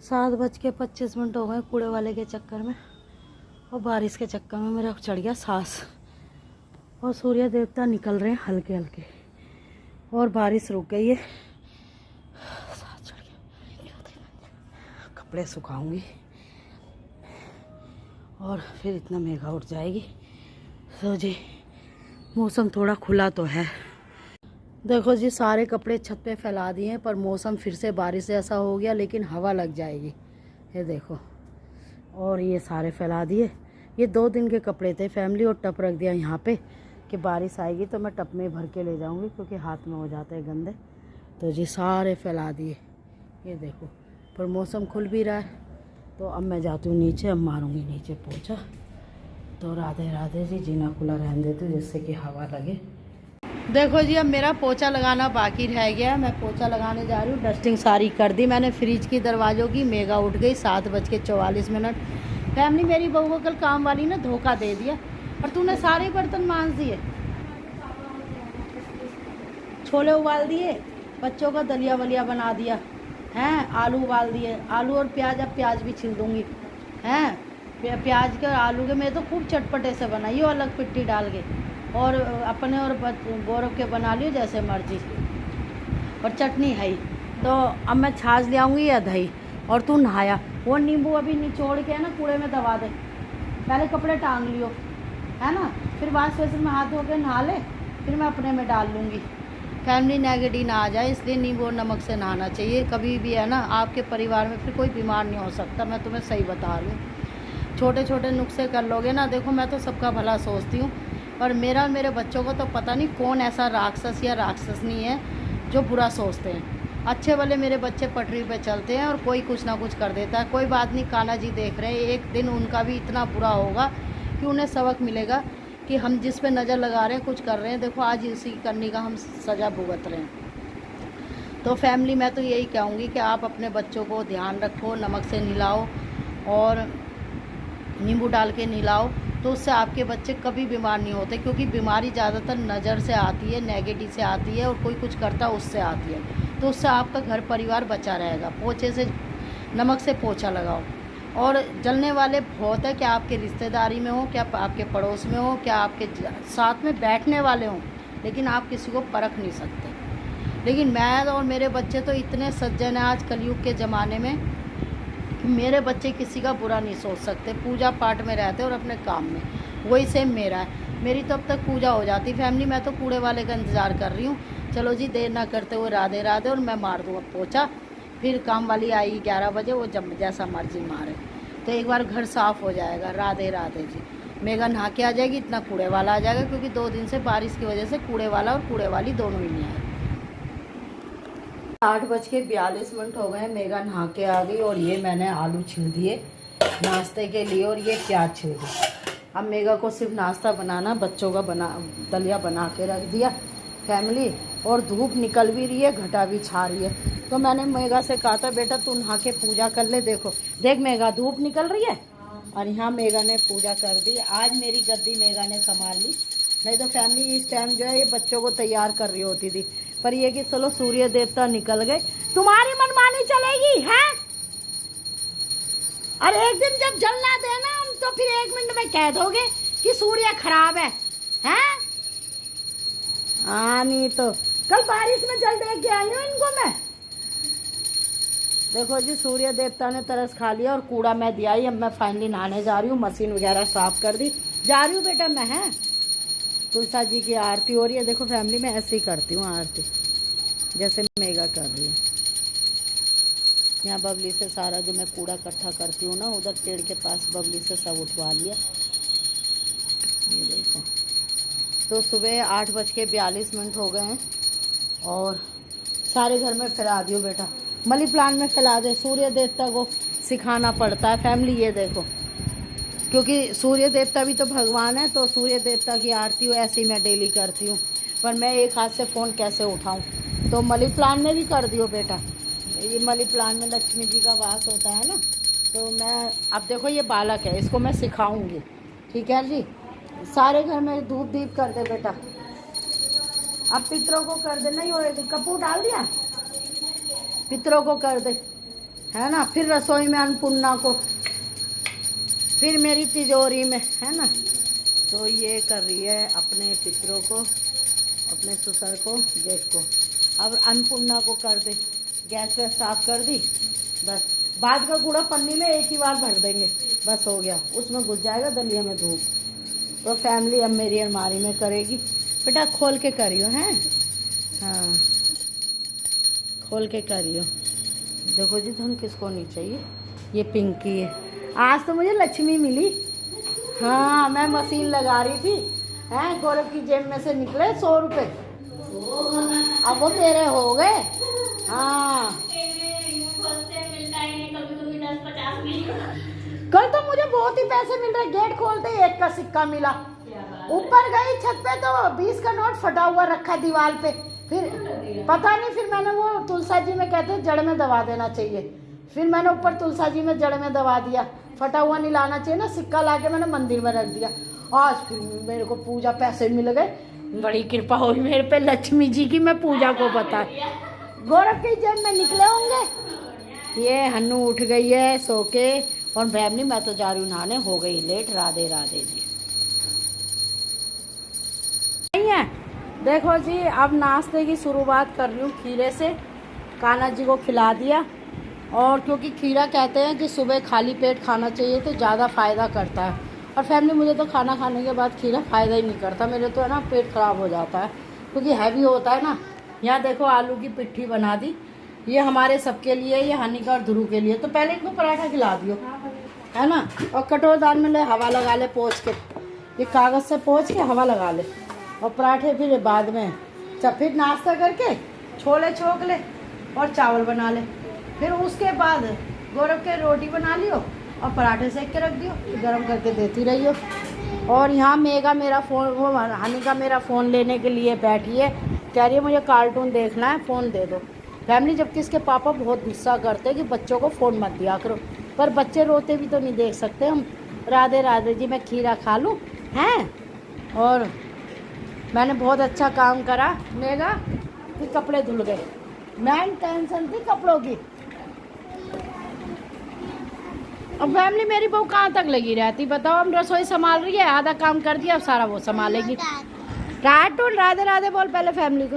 7:25 हो गए कूड़े वाले के चक्कर में, और बारिश के चक्कर में मेरा चढ़ गया सांस। और सूर्य देवता निकल रहे हैं हल्के हल्के, और बारिश रुक गई है। सांस चढ़ गया। कपड़े सुखाऊंगी और फिर इतना मेघा उठ जाएगी। तो जी मौसम थोड़ा खुला तो है। देखो जी सारे कपड़े छत पे फैला दिए हैं, पर मौसम फिर से बारिश जैसा हो गया, लेकिन हवा लग जाएगी। ये देखो, और ये सारे फैला दिए। ये 2 दिन के कपड़े थे फैमिली, और टप रख दिया यहाँ पे कि बारिश आएगी तो मैं टप में भर के ले जाऊँगी, क्योंकि हाथ में हो जाते हैं गंदे। तो जी सारे फैला दिए, ये देखो। पर मौसम खुल भी रहा है, तो अब मैं जाती हूँ नीचे, अब मारूँगी नीचे पोछा। तो राधे राधे जी, जीना खुला रहने देती हूँ जिससे कि हवा लगे। देखो जी अब मेरा पोछा लगाना बाकी रह गया, मैं पोछा लगाने जा रही हूँ। डस्टिंग सारी कर दी मैंने फ्रिज की दरवाज़ों की। मेघा उठ गई 7:44। फैमिली मेरी बहू को कल काम वाली ने धोखा दे दिया, और तूने सारे बर्तन मांज दिए। छोले उबाल दिए, बच्चों का दलिया वलिया बना दिया हैं, आलू उबाल दिए, आलू और प्याज। अब प्याज भी छील दूँगी हैं। प्याज के और आलू के मैं तो खूब चटपटे से बनाई हो, अलग पिट्टी डाल के, और अपने और गौरव के बना लियो जैसे मर्जी। और चटनी है। तो अब मैं छाछ ले आऊँगी या दही। और तू नहाया, वो नींबू अभी निचोड़ के ना कूड़े में दबा दे, पहले कपड़े टांग लियो है ना, फिर वाश बेसिन में हाथ धो के नहा ले, फिर मैं अपने में डाल लूँगी। फैमिली नेगेटिव ना आ जाए, इसलिए नींबू और नमक से नहाना चाहिए कभी भी है ना। आपके परिवार में फिर कोई बीमार नहीं हो सकता, मैं तुम्हें सही बता रही हूँ। छोटे छोटे नुस्खे कर लोगे ना। देखो मैं तो सबका भला सोचती हूँ, पर मेरा मेरे बच्चों को तो पता नहीं कौन ऐसा राक्षस या राक्षसनी है जो बुरा सोचते हैं। अच्छे वाले मेरे बच्चे पटरी पे चलते हैं, और कोई कुछ ना कुछ कर देता है। कोई बात नहीं, कान्हा जी देख रहे हैं, एक दिन उनका भी इतना बुरा होगा कि उन्हें सबक मिलेगा कि हम जिस पे नज़र लगा रहे हैं कुछ कर रहे हैं। देखो आज इसी करने का हम सज़ा भुगत रहे हैं। तो फैमिली मैं तो यही कहूँगी कि आप अपने बच्चों को ध्यान रखो, नमक से नहलाओ और नींबू डाल के नहलाओ, तो उससे आपके बच्चे कभी बीमार नहीं होते। क्योंकि बीमारी ज़्यादातर नज़र से आती है, नेगेटिव से आती है, और कोई कुछ करता है उससे आती है। तो उससे आपका घर परिवार बचा रहेगा। पोछे से, नमक से पोछा लगाओ। और जलने वाले बहुत है, क्या आपके रिश्तेदारी में हो, क्या आपके पड़ोस में हो, क्या आपके साथ में बैठने वाले हों, लेकिन आप किसी को परख नहीं सकते। लेकिन मैं और मेरे बच्चे तो इतने सज्जन हैं आज कलयुग के ज़माने में, मेरे बच्चे किसी का बुरा नहीं सोच सकते। पूजा पाठ में रहते और अपने काम में। वही सेम मेरा है। मेरी तो अब तक पूजा हो जाती फैमिली। मैं तो कूड़े वाले का इंतज़ार कर रही हूँ। चलो जी देर ना करते हुए राधे राधे, और मैं मार दूँ अब पोछा। फिर काम वाली आएगी 11 बजे, वो जब जैसा मर्जी मारे, तो एक बार घर साफ़ हो जाएगा। राधे राधे जी। मेघा नहा के आ जाएगी, इतना कूड़े वाला आ जाएगा, क्योंकि 2 दिन से बारिश की वजह से कूड़े वाला और कूड़े वाली दोनों ही नहीं आए। 8:42 हो गए। मेघा नहा के आ गई, और ये मैंने आलू छील दिए नाश्ते के लिए, और ये प्याज छील दी। अब मेघा को सिर्फ नाश्ता बनाना, बच्चों का दलिया बना के रख दिया फैमिली। और धूप निकल भी रही है, घटा भी छा रही है। तो मैंने मेघा से कहा था बेटा तू नहा के पूजा कर ले। देखो देख मेघा, धूप निकल रही है, और यहाँ मेघा ने पूजा कर दी। आज मेरी गद्दी मेघा ने संभाल ली, नहीं तो फैमिली इस टाइम जो है ये बच्चों को तैयार कर रही होती थी। पर ये कि चलो सूर्य देवता निकल गए, तुम्हारी मनमानी चलेगी है। और एक दिन जब जलना देना हम, तो फिर 1 मिनट में कह दोगे कि सूर्य खराब है हैं? हाँ नहीं तो कल बारिश में जल देख के आई हूँ इनको मैं। देखो जी सूर्य देवता ने तरस खा लिया, और कूड़ा मैं दिया ही। अब मैं फाइनली नहाने जा रही हूँ, मशीन वगैरह साफ कर दी, जा रही हूँ बेटा मैं है। तुलसा जी की आरती हो रही है। देखो फैमिली में ऐसे ही करती हूँ आरती, जैसे मेघा कर रही है। यहाँ बबली से सारा जो मैं कूड़ा इकट्ठा करती हूँ ना, उधर पेड़ के पास बबली से सब उठवा लिया। ये देखो, तो सुबह 8:42 हो गए हैं, और सारे घर में फैला दियो बेटा, मनी प्लांट में फैला दे। सूर्य देवता को सिखाना पड़ता है फैमिली, ये देखो, क्योंकि सूर्य देवता भी तो भगवान है। तो सूर्य देवता की आरती ऐसे ही मैं डेली करती हूँ। पर मैं एक हाथ से फ़ोन कैसे उठाऊँ, तो मनी प्लांट में भी कर दियो बेटा। ये मनी प्लांट में लक्ष्मी जी का वास होता है ना। तो मैं अब देखो ये बालक है, इसको मैं सिखाऊंगी, ठीक है जी। सारे घर में धूप दीप कर दे बेटा। अब पितरों को कर दे, नहीं हो कपूर डाल दिया, पितरों को कर दे, है ना। फिर रसोई में अन्नपूर्णा को, फिर मेरी तिजोरी में, है ना। तो ये कर रही है अपने पितरों को, अपने ससुर को, जेठ को। अब अन्नपूर्णा को कर दे, गैस वैस साफ कर दी, बस बाद का कूड़ा पन्नी में एक ही बार भर देंगे, बस हो गया। उसमें घुस जाएगा दलिया में धूप। तो फैमिली अब मेरी अलमारी में करेगी। बेटा खोल के करियो, हैं। हाँ खोल के करियो। देखो जी धन किसको नहीं चाहिए, ये पिंकी है। आज तो मुझे लक्ष्मी मिली। हाँ मैं मशीन लगा रही थी, हैं, गौरव की जेब में से निकले 100 रुपये, अब वो मेरे हो गए। हाँ कल तो मुझे बहुत ही पैसे मिल रहे, गेट खोलते ही 1 का सिक्का मिला। ऊपर गई छत पे तो 20 का नोट फटा हुआ रखा दीवार पे। फिर पता नहीं, फिर मैंने वो तुलसा जी में कहते जड़ में दबा देना चाहिए, फिर मैंने ऊपर तुलसा जी में जड़ में दबा दिया। फटा हुआ नहीं लाना चाहिए ना, सिक्का लाके मैंने मंदिर में रख दिया। आज फिर मेरे को पूजा पैसे मिल गए, बड़ी कृपा हुई मेरे पे लक्ष्मी जी की। मैं पूजा को बता, गौरव की जेब में निकले होंगे। ये हन्नू उठ गई है सो के, और फैमिली मैं तो जा रही हूँ नहाने, हो गई लेट। राधे राधे जी। नहीं है, देखो जी अब नाश्ते की शुरुआत कर रही हूँ खीरे से। कान्हा जी को खिला दिया, और क्योंकि खीरा कहते हैं कि सुबह खाली पेट खाना चाहिए तो ज़्यादा फ़ायदा करता है। और फैमिली मुझे तो खाना खाने के बाद खीरा फ़ायदा ही नहीं करता, मेरे तो है ना पेट ख़राब हो जाता है, क्योंकि हैवी होता है ना। यहाँ देखो आलू की पिट्ठी बना दी, ये हमारे सबके लिए, ये हनी और ध्रुव के लिए। तो पहले इनको पराठा खिला दियो, है ना। और कटोरदान में ले हवा लगा ले पोंछ के, ये कागज़ से पोंछ के हवा लगा ले। और पराठे फिर बाद में, फिर नाश्ता करके छोले छोक ले और चावल बना ले। फिर उसके बाद गौरव के रोटी बना लियो और पराठे सेक के रख दियो, गरम करके देती रहियो। और यहाँ मेगा मेरा फ़ोन, वो हनी का मेरा फ़ोन लेने के लिए बैठी है, कह रही है मुझे कार्टून देखना है, फ़ोन दे दो। फैमिली जबकि इसके पापा बहुत गुस्सा करते हैं कि बच्चों को फ़ोन मत दिया करो, पर बच्चे रोते भी तो नहीं देख सकते हम। राधे राधे जी, मैं खीरा खा लूँ, हैं। और मैंने बहुत अच्छा काम करा मेगा, फिर कपड़े धुल गए। मैन टेंशन थी कपड़ों की। अब फैमिली मेरी बहू कहाँ तक लगी रहती बताओ। हम रसोई संभाल रही है, आधा काम कर दिया, अब सारा वो संभालेगी। कार्टून राधे राधे बोल पहले फैमिली को।